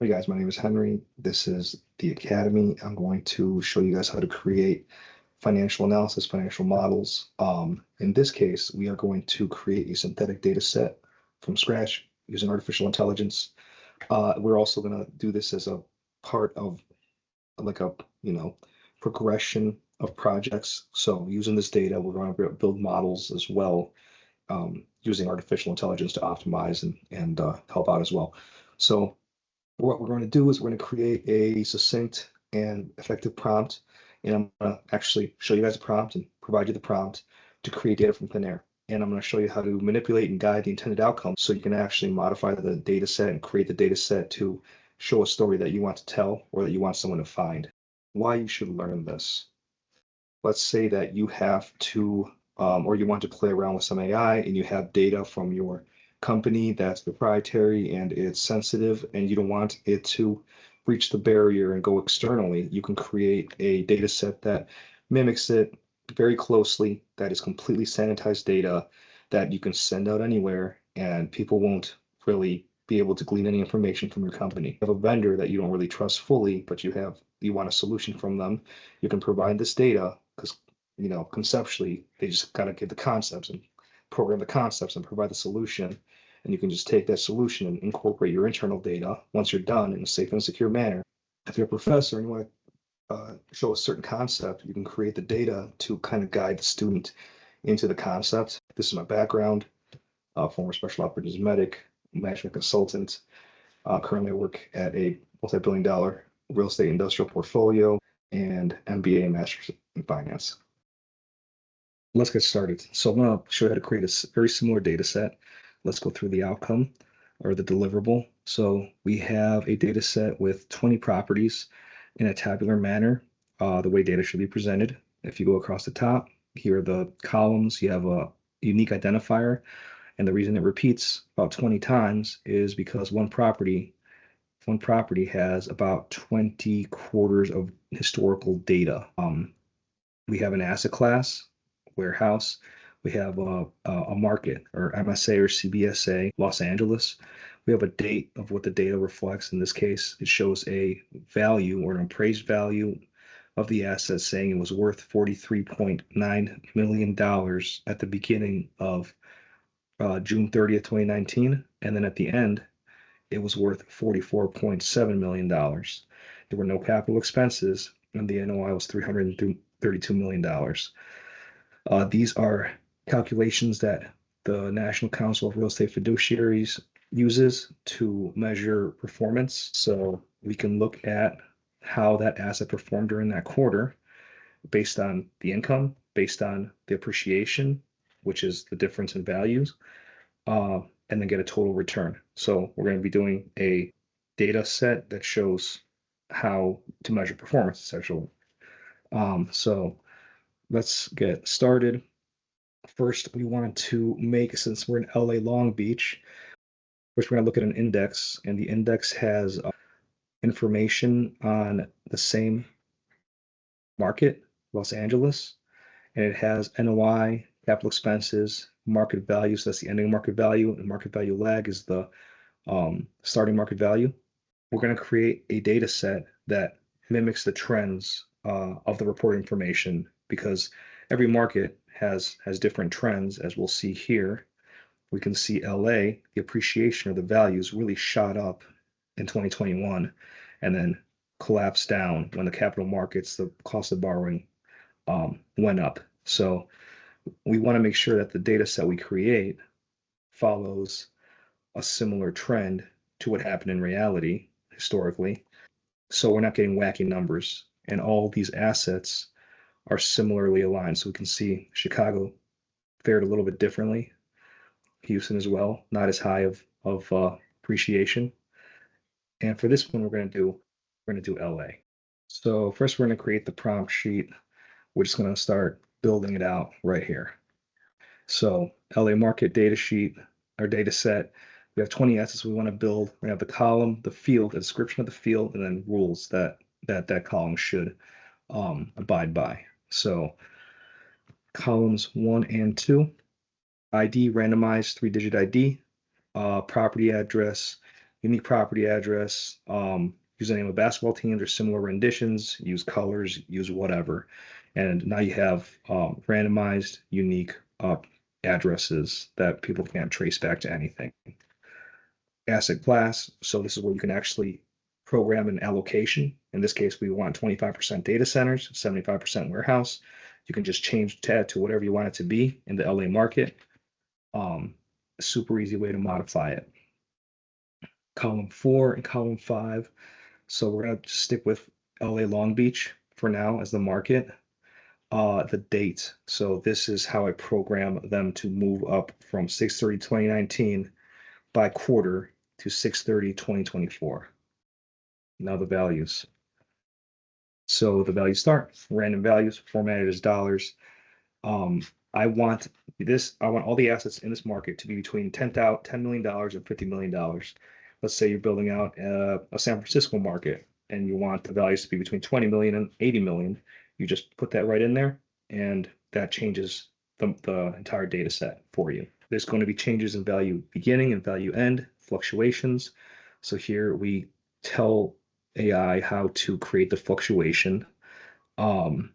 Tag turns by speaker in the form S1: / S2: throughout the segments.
S1: Hey guys, my name is Henry. This is the Academy. I'm going to show you guys how to create financial analysis, financial models. In this case, we are going to create a synthetic data set from scratch using artificial intelligence. We're also going to do this as a part of like a, progression of projects. So using this data, we're going to build models as well, using artificial intelligence to optimize and help out as well. So what we're going to do is we're going to create a succinct and effective prompt. And I'm going to actually show you guys a prompt and provide you the prompt to create data from thin air. And I'm going to show you how to manipulate and guide the intended outcome so you can actually modify the data set and create the data set to show a story that you want to tell or that you want someone to find. Why you should learn this. Let's say that you have to, or you want to play around with some AI and you have data from your company that's proprietary and it's sensitive and you don't want it to breach the barrier and go externally. You can create a data set that mimics it very closely, that is completely sanitized data that you can send out anywhere and people won't really be able to glean any information from your company. You have a vendor that you don't really trust fully, but you want a solution from them. You can provide this data because conceptually they just gotta get the concepts and program the concepts and provide the solution. And you can just take that solution and incorporate your internal data once you're done in a safe and secure manner. If you're a professor and you want to show a certain concept, you can create the data to kind of guide the student into the concept. This is my background, former special operations medic, management consultant. Currently I work at a multi-billion-dollar real estate industrial portfolio and MBA and Master's in Finance. Let's get started. So I'm going to show you how to create a very similar data set. Let's go through the outcome or the deliverable. So we have a data set with 20 properties in a tabular manner, the way data should be presented. If you go across the top, here are the columns. You have a unique identifier. And the reason it repeats about 20 times is because one property has about 20 quarters of historical data. We have an asset class, warehouse. We have a market or MSA or CBSA, Los Angeles. We have a date of what the data reflects. In this case, it shows a value or an appraised value of the asset saying it was worth $43.9 million at the beginning of June 30th, 2019. And then at the end, it was worth $44.7 million. There were no capital expenses, and the NOI was $332 million. These are calculations that the National Council of Real Estate Fiduciaries uses to measure performance. So we can look at how that asset performed during that quarter based on the income, based on the appreciation, which is the difference in values, and then get a total return. So we're going to be doing a data set that shows how to measure performance, essentially. So let's get started. First, we want to make, since we're in LA Long Beach, first we're going to look at an index, and the index has information on the same market, Los Angeles, and it has NOI, capital expenses, market value. So that's the ending market value, and market value lag is the starting market value. We're going to create a data set that mimics the trends of the report information because every market has different trends, as we'll see here. We can see LA, the appreciation of the values really shot up in 2021 and then collapsed down when the capital markets, the cost of borrowing went up. So we want to make sure that the data set we create follows a similar trend to what happened in reality historically. So we're not getting wacky numbers. And all these assets are similarly aligned. So we can see Chicago fared a little bit differently. Houston as well, not as high of appreciation. And for this one, we're going to do LA. So first we're going to create the prompt sheet. We're just going to start building it out right here. So LA market data sheet, our data set. We have 20 assets we want to build. We have the column, the field, the description of the field, and then rules that column should abide by. So columns 1 and 2, ID, randomized 3-digit ID, property address, unique property address, use the name of basketball teams or similar renditions, use colors, use whatever. And now you have randomized, unique addresses that people can't trace back to anything. Asset class, so this is where you can actually program an allocation. In this case, we want 25% data centers, 75% warehouse. You can just change that to whatever you want it to be in the LA market. Super easy way to modify it. Column 4 and column 5. So we're going to stick with LA Long Beach for now as the market. The date. So this is how I program them to move up from 6/30/2019 by quarter to 6/30/2024. Now the values. So the values start random values formatted as dollars. I want all the assets in this market to be between $10 million and $50 million. Let's say you're building out a San Francisco market and you want the values to be between 20 million and 80 million. You just put that right in there and that changes the entire data set for you. There's going to be changes in value beginning and value end, fluctuations. So here we tell AI how to create the fluctuation. And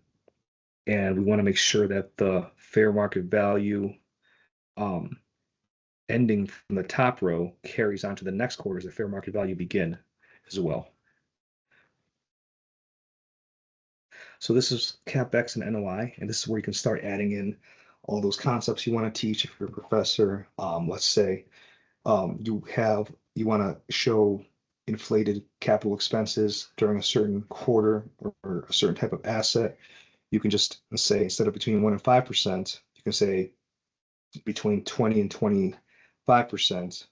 S1: we want to make sure that the fair market value ending from the top row carries on to the next quarter as the fair market value begin as well. So this is CapEx and NOI, and this is where you can start adding in all those concepts you want to teach if you're a professor. Let's say you want to show inflated capital expenses during a certain quarter or a certain type of asset. You can just say instead of between 1% and 5%, you can say between 20 and 25%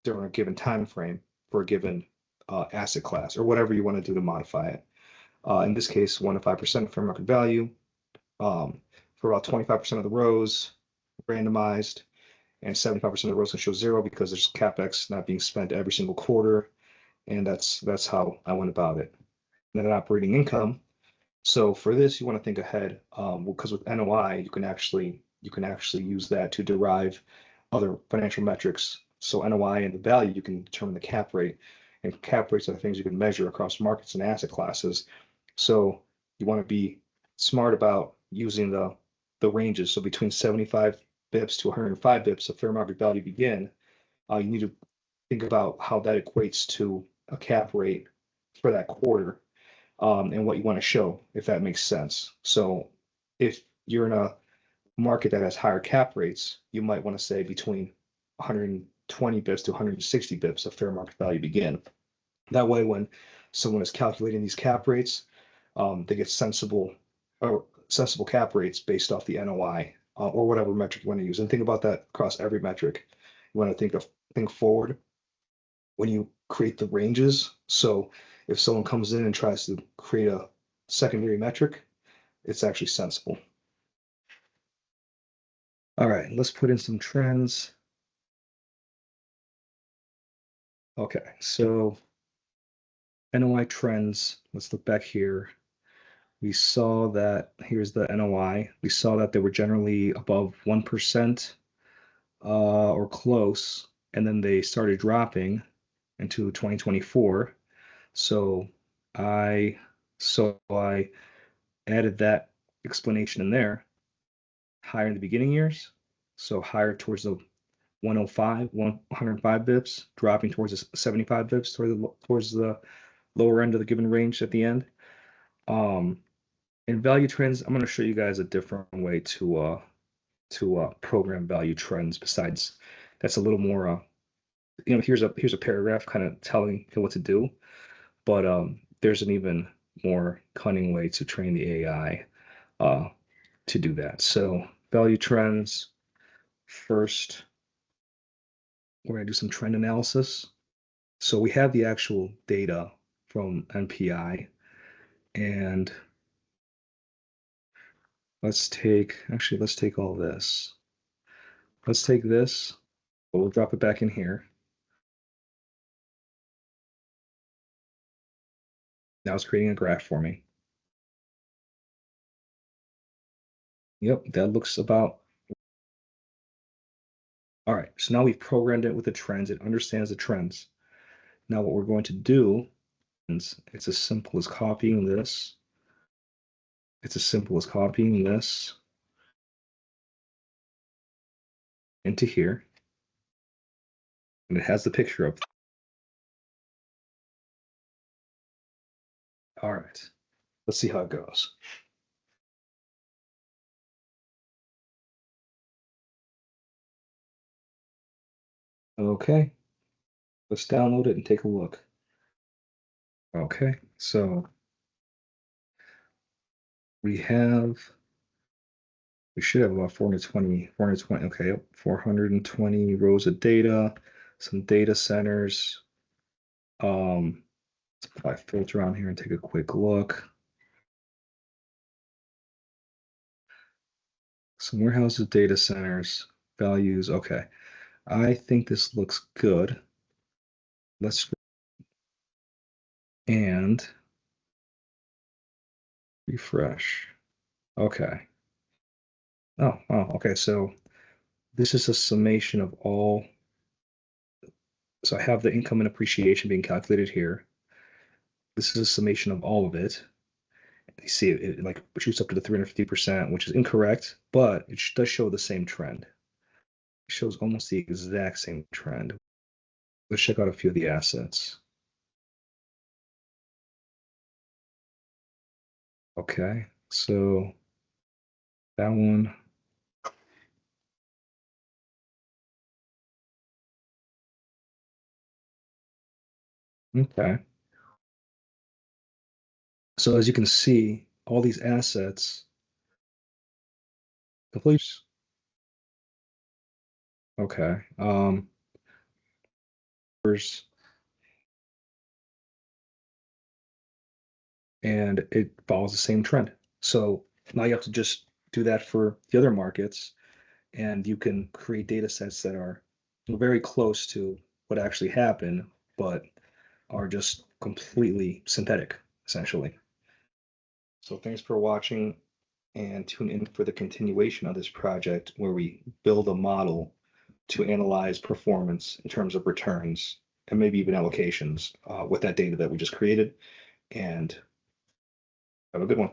S1: during a given time frame for a given asset class or whatever you want to do to modify it. In this case, 1 to 5% fair market value for about 25% of the rows, randomized, and 75% of the rows can show 0 because there's CapEx not being spent every single quarter, and that's how I went about it. And then operating income. So for this, you want to think ahead, because with NOI, you can actually use that to derive other financial metrics. So NOI and the value, you can determine the cap rate, and cap rates are the things you can measure across markets and asset classes. So you want to be smart about using the ranges. So between 75 bips to 105 bips of fair market value begin, you need to think about how that equates to a cap rate for that quarter. And what you want to show, if that makes sense. So if you're in a market that has higher cap rates, you might want to say between 120 bips to 160 bips of fair market value begin. That way, when someone is calculating these cap rates, they get sensible cap rates based off the NOI or whatever metric you want to use. And think about that across every metric. You want to think forward when you create the ranges. So if someone comes in and tries to create a secondary metric, it's actually sensible. All right, let's put in some trends. Okay, so NOI trends, let's look back here. We saw that, here's the NOI. We saw that they were generally above 1% or close, and then they started dropping into 2024. So I added that explanation in there, higher in the beginning years, so higher towards the 105 bips, dropping towards the 75 bips towards the lower end of the given range at the end. In value trends, I'm going to show you guys a different way to program value trends. Besides, that's a little more, here's a paragraph kind of telling you what to do, but there's an even more cunning way to train the AI to do that. So value trends first, we're going to do some trend analysis. So we have the actual data from NPI, and let's take all this. Let's take this, but we'll drop it back in here. Now it's creating a graph for me. Yep, that looks about. All right, so now we've programmed it with the trends. It understands the trends. Now what we're going to do is it's as simple as copying this. It's as simple as copying this into here. And it has the picture up. All right, let's see how it goes. Okay, let's download it and take a look. Okay, so we should have about 420, okay, yep, 420 rows of data, some data centers. Let's apply a filter on here and take a quick look. Some warehouses, data centers, values. Okay, I think this looks good. Let's and refresh. Okay. Oh, okay. So this is a summation of all. So I have the income and appreciation being calculated here. This is a summation of all of it. You see it like shoots up to the 350%, which is incorrect, but it does show the same trend. It shows almost the exact same trend. Let's check out a few of the assets. Okay, so that one. Okay. So as you can see, all these assets, complete. Okay. And it follows the same trend. So now you have to just do that for the other markets, and you can create data sets that are very close to what actually happened, but are just completely synthetic, essentially. So thanks for watching, and tune in for the continuation of this project where we build a model to analyze performance in terms of returns and maybe even allocations with that data that we just created. And have a good one.